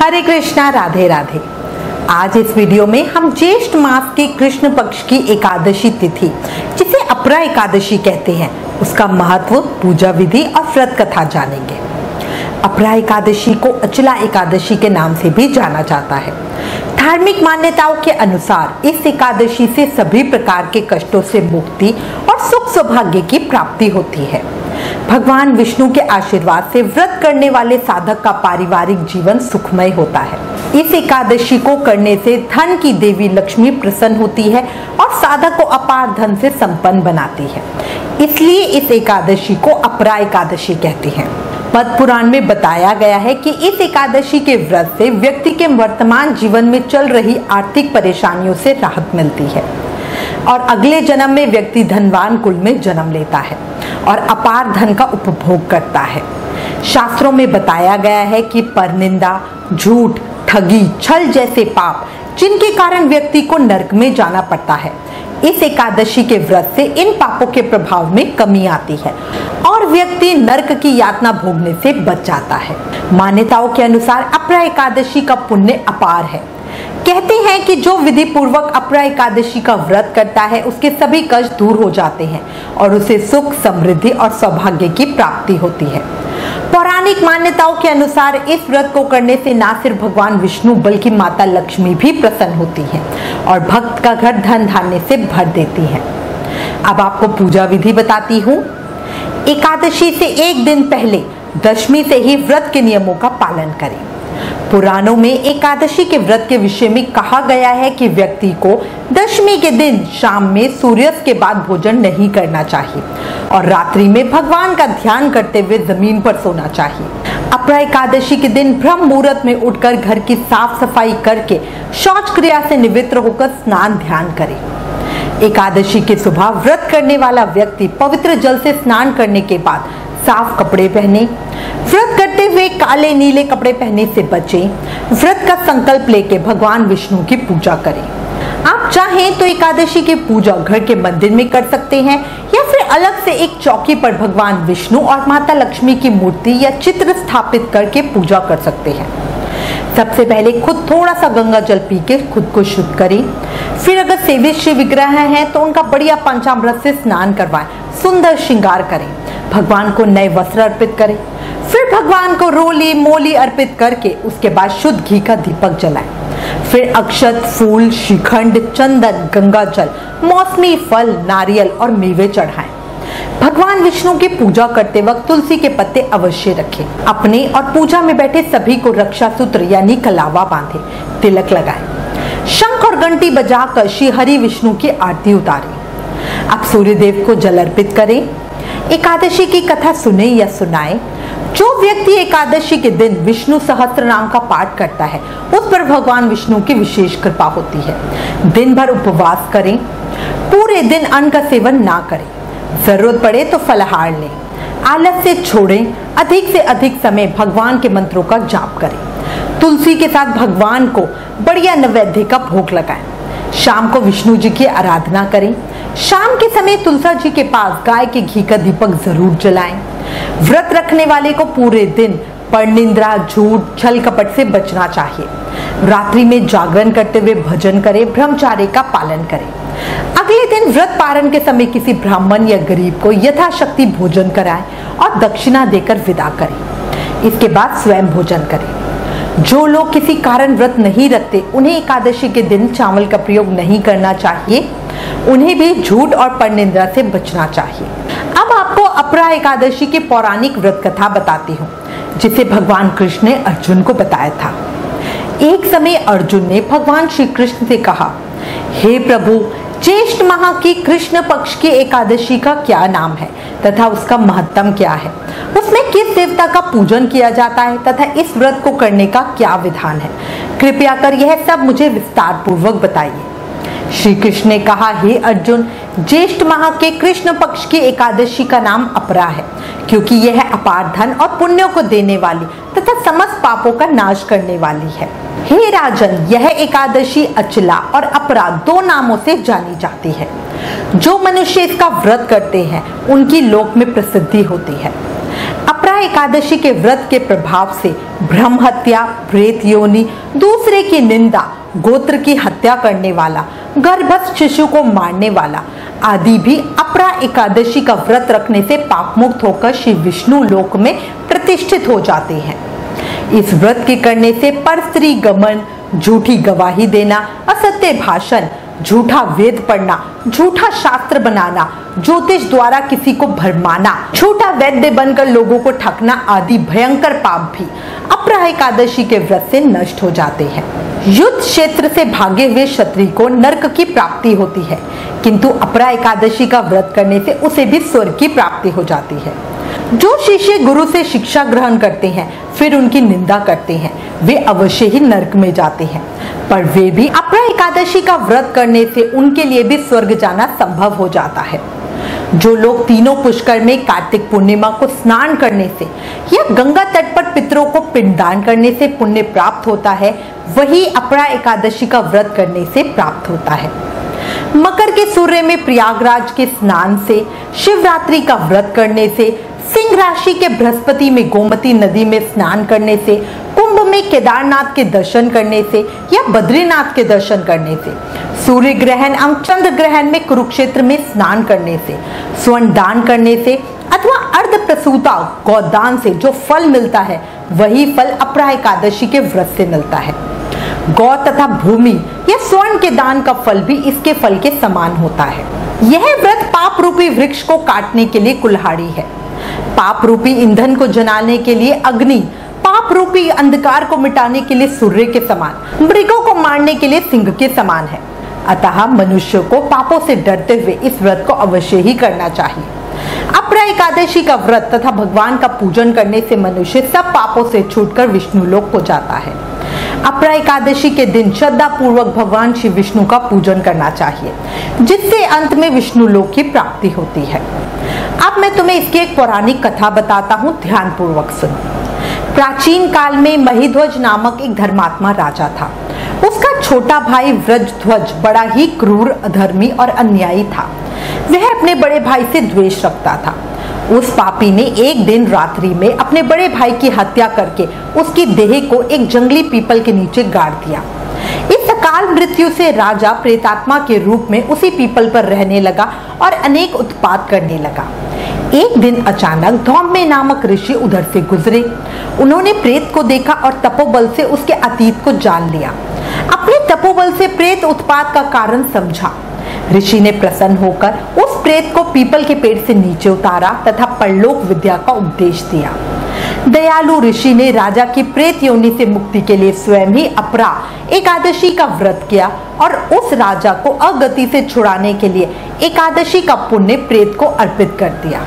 हरे कृष्णा, राधे राधे। आज इस वीडियो में हम ज्येष्ठ मास के कृष्ण पक्ष की एकादशी तिथि, जिसे अपरा एकादशी कहते हैं, उसका महत्व, पूजा विधि और व्रत कथा जानेंगे। अपरा एकादशी को अचला एकादशी के नाम से भी जाना जाता है। धार्मिक मान्यताओं के अनुसार इस एकादशी से सभी प्रकार के कष्टों से मुक्ति और सुख सौभाग्य की प्राप्ति होती है। भगवान विष्णु के आशीर्वाद से व्रत करने वाले साधक का पारिवारिक जीवन सुखमय होता है। इस एकादशी को करने से धन की देवी लक्ष्मी प्रसन्न होती है और साधक को अपार धन से संपन्न बनाती है। इसलिए इस एकादशी को अपरा एकादशी कहते हैं। पद्म पुराण में बताया गया है कि इस एकादशी के व्रत से व्यक्ति के वर्तमान जीवन में चल रही आर्थिक परेशानियों से राहत मिलती है और अगले जन्म में व्यक्ति धनवान कुल में जन्म लेता है और अपार धन का उपभोग करता है। शास्त्रों में बताया गया है कि परनिंदा, झूठ, ठगी, छल जैसे पाप, जिनके कारण व्यक्ति को नरक में जाना पड़ता है, इस एकादशी के व्रत से इन पापों के प्रभाव में कमी आती है और व्यक्ति नरक की यातना भोगने से बच जाता है। मान्यताओं के अनुसार अपरा एकादशी का पुण्य अपार है। कहते हैं कि जो विधि पूर्वक अपरा एकादशी का व्रत करता है, उसके सभी कष्ट दूर हो जाते हैं और उसे सुख, समृद्धि और सौभाग्य की प्राप्ति होती है। पौराणिक मान्यताओं के अनुसार इस व्रत को करने से न सिर्फ भगवान विष्णु बल्कि माता लक्ष्मी भी प्रसन्न होती है और भक्त का घर धन धान्य से भर देती है। अब आपको पूजा विधि बताती हूँ। एकादशी से एक दिन पहले दशमी से ही व्रत के नियमों का पालन करें। पुराणों में एकादशी के व्रत के विषय में कहा गया है कि व्यक्ति को दशमी के दिन शाम में सूर्यास्त के बाद भोजन नहीं करना चाहिए और रात्रि में भगवान का ध्यान करते हुए जमीन पर सोना चाहिए। अपरा एकादशी के दिन ब्रह्म मुहूर्त में उठकर घर की साफ सफाई करके शौच क्रिया से निवृत्त होकर स्नान ध्यान करें। एकादशी की सुबह व्रत करने वाला व्यक्ति पवित्र जल से स्नान करने के बाद साफ कपड़े पहने। व्रत करते हुए काले नीले कपड़े पहनने से बचें। व्रत का संकल्प लेके भगवान विष्णु की पूजा करें। आप चाहें तो एकादशी की पूजा घर के मंदिर में कर सकते हैं या फिर अलग से एक चौकी पर भगवान विष्णु और माता लक्ष्मी की मूर्ति या चित्र स्थापित करके पूजा कर सकते हैं। सबसे पहले खुद थोड़ा सा गंगा जल पी के खुद को शुद्ध करें। फिर अगर सेवित शिव विग्रह हैं तो उनका बढ़िया पंचामृत से स्नान करवाएं, सुंदर श्रृंगार करें, भगवान को नए वस्त्र अर्पित करें। फिर भगवान को रोली मोली अर्पित करके उसके बाद शुद्ध घी का दीपक जलाएं। फिर अक्षत, फूल, श्रीखंड, चंदन, गंगा जल, मौसमी फल, नारियल और मेवे चढ़ाएं। भगवान विष्णु की पूजा करते वक्त तुलसी के पत्ते अवश्य रखें। अपने और पूजा में बैठे सभी को रक्षा सूत्र यानी कलावा बांधे, तिलक लगाएं। शंख और घंटी बजाकर श्री हरि विष्णु की आरती उतारें। अब सूर्य देव को जल अर्पित करें। एकादशी की कथा सुने या सुनाएं। जो व्यक्ति एकादशी के दिन विष्णु सहस्त्र नाम का पाठ करता है, उस पर भगवान विष्णु की विशेष कृपा होती है। दिन भर उपवास करें। पूरे दिन अन्न का सेवन ना करें। जरूरत पड़े तो फलाहार लें। आलस से छोड़ें। अधिक से अधिक समय भगवान के मंत्रों का जाप करें। तुलसी के साथ भगवान को बढ़िया नैवेद्य का भोग लगाएं। शाम को विष्णु जी की आराधना करें। शाम के समय तुलसी जी के पास गाय के घी का दीपक जरूर जलाएं। व्रत रखने वाले को पूरे दिन परनिंदा, झूठ, छल कपट से बचना चाहिए। रात्रि में जागरण करते हुए भजन करें, ब्रह्मचार्य का पालन करें। अगले दिन व्रत पारण के समय किसी ब्राह्मण या गरीब को यथाशक्ति भोजन कराएं और दक्षिणा देकर विदा करें। इसके बाद स्वयं भोजन करें। जो लोग किसी कारण व्रत नहीं रखते, उन्हें एकादशी के दिन चावल का प्रयोग नहीं करना चाहिए। उन्हें भी झूठ और परनिंदा से बचना चाहिए। अब आपको अपरा एकादशी की पौराणिक व्रत कथा बताती हूँ, जिसे भगवान कृष्ण ने अर्जुन को बताया था। एक समय अर्जुन ने भगवान श्री कृष्ण से कहा, हे प्रभु, ज्येष्ठ माह की कृष्ण पक्ष की एकादशी का क्या नाम है तथा उसका महत्तम क्या है? उसमें किस देवता का पूजन किया जाता है तथा इस व्रत को करने का क्या विधान है? कृपया कर यह सब मुझे विस्तार पूर्वक बताइए। श्री कृष्ण ने कहा, हे अर्जुन, ज्येष्ठ माह के कृष्ण पक्ष की एकादशी का नाम अपरा है, क्योंकि यह अपार धन और पुण्यों को देने वाली तथा समस्त पापों का नाश करने वाली है। हे राजन, यह एकादशी अचला और अपरा दो नामों से जानी जाती है। जो मनुष्य इसका व्रत करते हैं, उनकी लोक में प्रसिद्धि होती है। अपरा एकादशी के व्रत के प्रभाव से ब्रह्म हत्या, प्रेत योनि, दूसरे की निंदा, गोत्र की हत्या करने वाला, गर्भस्थ शिशु को मारने वाला आदि भी अपरा एकादशी का व्रत रखने से पाप मुक्त होकर श्री विष्णु लोक में प्रतिष्ठित हो जाते हैं। इस व्रत के करने से परस्त्री गमन, झूठी गवाही देना, असत्य भाषण, झूठा वेद पढ़ना, झूठा शास्त्र बनाना, ज्योतिष द्वारा किसी को भरमाना, झूठा वैद्य बनकर लोगों को ठगना आदि भयंकर पाप भी अपरा एकादशी के व्रत से नष्ट हो जाते हैं। युद्ध क्षेत्र से भागे हुए क्षत्रिय को नरक की प्राप्ति होती है, किंतु अपरा एकादशी का व्रत करने से उसे भी स्वर्ग की प्राप्ति हो जाती है। जो शिष्य गुरु से शिक्षा ग्रहण करते हैं फिर उनकी निंदा करते हैं, वे अवश्य ही नरक में जाते हैं, पर वे भी अपरा एकादशी का व्रत करने से उनके लिए भी स्वर्ग जाना संभव हो जाता है। जो लोग तीनों पुष्कर में कार्तिक पूर्णिमा को स्नान करने से या गंगा तट पर पितरों को पिंडदान करने से पुण्य प्राप्त होता है, वही अपरा एकादशी का व्रत करने से प्राप्त होता है। मकर के सूर्य में प्रयागराज के स्नान से, शिवरात्रि का व्रत करने से, सिंह राशि के बृहस्पति में गोमती नदी में स्नान करने से, कुंभ में केदारनाथ के दर्शन करने से या बद्रीनाथ के दर्शन करने से, सूर्य ग्रहण एवं चंद्र ग्रहण में कुरुक्षेत्र में स्नान करने से, स्वर्ण दान करने से अथवा अर्ध प्रसूता गौदान से जो फल मिलता है, वही फल अपरा एकादशी के व्रत से मिलता है। गौ तथा भूमि या स्वर्ण के दान का फल भी इसके फल के समान होता है। यह व्रत पाप रूपी वृक्ष को काटने के लिए कुल्हाड़ी है, पाप रूपी ईंधन को जलाने के लिए अग्नि, पाप रूपी अंधकार को मिटाने के लिए सूर्य के समान, मृगों को मारने के लिए सिंह के समान है। अतः मनुष्य को पापों से डरते हुए इस व्रत को अवश्य ही करना चाहिए। अपरा एकादशी का व्रत तथा भगवान का पूजन करने से मनुष्य सब पापों से छूटकर विष्णु लोक को जाता है। अपरा एकादशी के दिन श्रद्धा पूर्वक भगवान श्री विष्णु का पूजन करना चाहिए, जिससे अंत में विष्णु लोक की प्राप्ति होती है। अब मैं तुम्हें इसकी एक पौराणिक कथा बताता हूँ, ध्यान पूर्वक सुनो। प्राचीन काल में महिध्वज नामक एक धर्मात्मा राजा था। उसका छोटा भाई व्रजध्वज बड़ा ही क्रूर, अधर्मी और अन्यायी था। वह अपने बड़े भाई से द्वेष रखता था। उस पापी ने एक दिन रात्रि में अपने बड़े भाई की हत्या करके उसकी देह को एक जंगली पीपल के नीचे गाड़ दिया। इस अकाल मृत्यु से राजा प्रेतात्मा के रूप में उसी पीपल पर रहने लगा और अनेक उत्पात करने लगा। एक दिन अचानक धौम्य नामक ऋषि उधर से गुजरे। उन्होंने प्रेत को देखा और तपोबल से उसके अतीत को जान लिया। अपने तपोबल से प्रेत उत्पात का कारण समझा। ऋषि ने प्रसन्न होकर उस प्रेत को पीपल के पेड़ से नीचे उतारा तथा परलोक विद्या का उपदेश दिया। दयालु ऋषि ने राजा की प्रेत योनि से मुक्ति के लिए स्वयं ही अपरा एकादशी का व्रत किया और उस राजा को अगति से छुड़ाने के लिए एकादशी का पुण्य प्रेत को अर्पित कर दिया।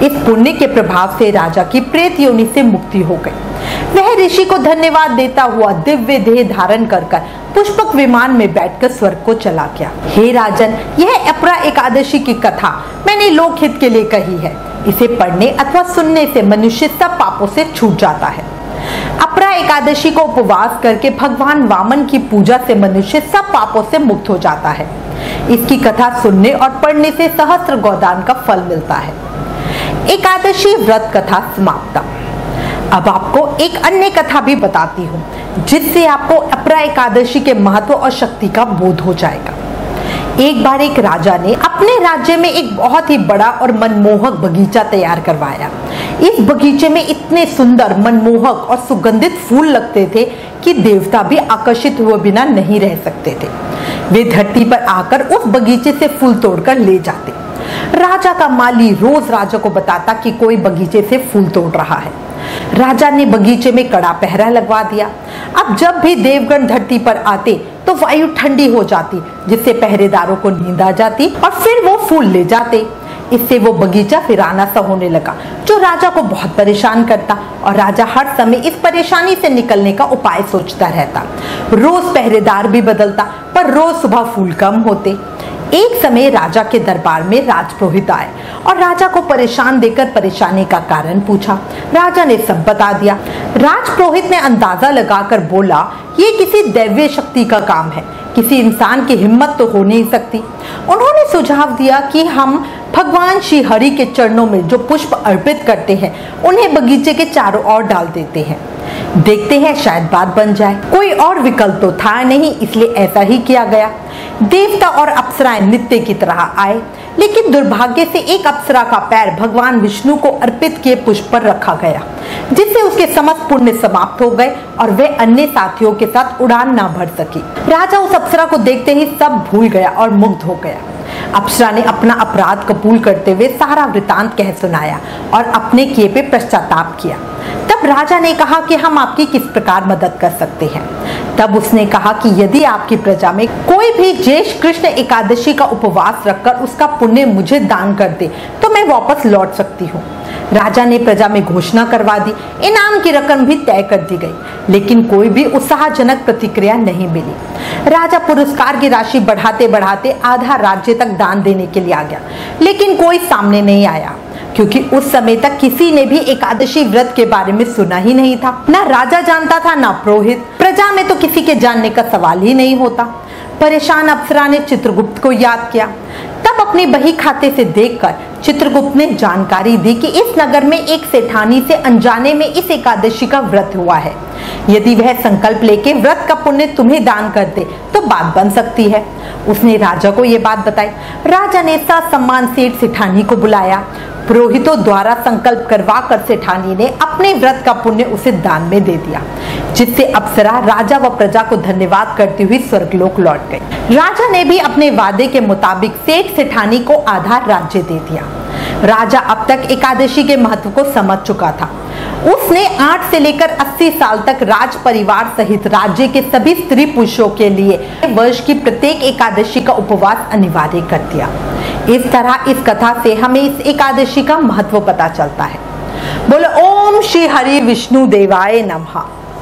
इस पुण्य के प्रभाव से राजा की प्रेत योनि से मुक्ति हो गई। वह ऋषि को धन्यवाद देता हुआ दिव्य देह धारण कर पुष्पक विमान में बैठकर स्वर्ग को चला गया। हे राजन, यह अपरा एकादशी की कथा मैंने लोकहित के लिए कही है। इसे पढ़ने अथवा सुनने से मनुष्य सब पापों से छूट जाता है। अपरा एकादशी को उपवास करके भगवान वामन की पूजा से मनुष्य सब पापों से मुक्त हो जाता है। इसकी कथा सुनने और पढ़ने से सहस्त्र गोदान का फल मिलता है। एकादशी व्रत कथा समाप्त। अब आपको एक अन्य कथा भी बताती हूँ, जिससे आपको अपरा एकादशी के महत्व और शक्ति का बोध हो जाएगा। एक बार एक राजा ने अपने राज्य में एक बहुत ही बड़ा और मनमोहक बगीचा तैयार करवाया। इस बगीचे में इतने सुंदर, मनमोहक और सुगंधित फूल लगते थे कि देवता भी आकर्षित हुए बिना नहीं रह सकते थे। वे धरती पर आकर उस बगीचे से फूल तोड़कर ले जाते। राजा का माली रोज राजा को बताता कि कोई बगीचे से फूल तोड़ रहा है। राजा ने बगीचे में कड़ा पहरा लगवा दिया। अब जब भी देवगण धरती पर आते तो वायु ठंडी हो जाती, जिससे पहरेदारों को नींद आ जाती और फिर वो फूल ले जाते। इससे वो बगीचा वीराना सा होने लगा, जो राजा को बहुत परेशान करता और राजा हर समय इस परेशानी से निकलने का उपाय सोचता रहता। रोज पहरेदार भी बदलता, पर रोज सुबह फूल कम होते। एक समय राजा के दरबार में राजपुरोहित आए और राजा को परेशान देकर परेशानी का कारण पूछा। राजा ने सब बता दिया। राजपुरोहित ने अंदाजा लगाकर बोला, ये किसी दैवीय शक्ति का काम है, किसी इंसान की हिम्मत तो हो नहीं सकती। उन्होंने सुझाव दिया कि हम भगवान श्री हरि के चरणों में जो पुष्प अर्पित करते हैं उन्हें बगीचे के चारों ओर डाल देते हैं, देखते हैं शायद बात बन जाए। कोई और विकल्प तो था नहीं, इसलिए ऐसा ही किया गया। देवता और अप्सराएं नित्य की तरह आए, लेकिन दुर्भाग्य से एक अप्सरा का पैर भगवान विष्णु को अर्पित किए पुष्प पर रखा गया, जिससे उसके समस्त पुण्य समाप्त हो गए और वह अन्य साथियों के साथ उड़ान ना भर सकी। राजा उस अप्सरा को देखते ही सब भूल गया और मुग्ध हो गया। अप्सरा ने अपना अपराध कबूल करते हुए सारा वृतांत कह सुनाया और अपने किए पे पश्चाताप किया। तब राजा ने कहा कि हम आपकी किस प्रकार मदद कर सकते हैं। तब उसने कहा कि यदि आपकी प्रजा में कोई भी ज्येष्ठ कृष्ण एकादशी का उपवास रखकर उसका पुण्य मुझे दान कर दे तो मैं वापस लौट सकती हूँ। राजा ने प्रजा में घोषणा करवा दी। इनाम की रकम भी तय कर दी गई, लेकिन कोई भी उत्साहजनक प्रतिक्रिया नहीं मिली। राजा पुरस्कार की राशि बढ़ाते बढ़ाते आधा राज्य तक दान देने के लिए आ गया, लेकिन कोई सामने नहीं आया, क्योंकि उस समय तक किसी ने भी एकादशी व्रत के बारे में सुना ही नहीं था। ना राजा जानता था, ना पुरोहित। प्रजा में तो किसी के जानने का सवाल ही नहीं होता। परेशान अप्सरा ने चित्रगुप्त को याद किया। तब अपनी बही खाते से देखकर चित्रगुप्त ने जानकारी दी कि इस नगर में एक सेठानी से अनजाने में इस एकादशी का व्रत हुआ है। यदि वह संकल्प लेके व्रत का पुण्य तुम्हें दान कर दे तो बात बन सकती है। उसने राजा को ये बात बताई। राजा ने ससम्मान सेठ सेठानी को बुलाया। पुरोहितों द्वारा संकल्प करवाकर सेठानी ने अपने व्रत का पुण्य उसे दान में दे दिया, जिससे अप्सरा राजा व प्रजा को धन्यवाद करती हुई स्वर्गलोक लौट गई। राजा ने भी अपने वादे के मुताबिक सेठ सेठानी को आधा राज्य दे दिया। राजा अब तक एकादशी के महत्व को समझ चुका था। उसने 8 से लेकर 80 साल तक राज परिवार सहित राज्य के सभी स्त्री पुरुषों के लिए वर्ष की प्रत्येक एकादशी का उपवास अनिवार्य कर दिया। इस तरह इस कथा से हमें इस एकादशी का महत्व पता चलता है। बोलो ओम श्री हरि विष्णु देवाय नमः।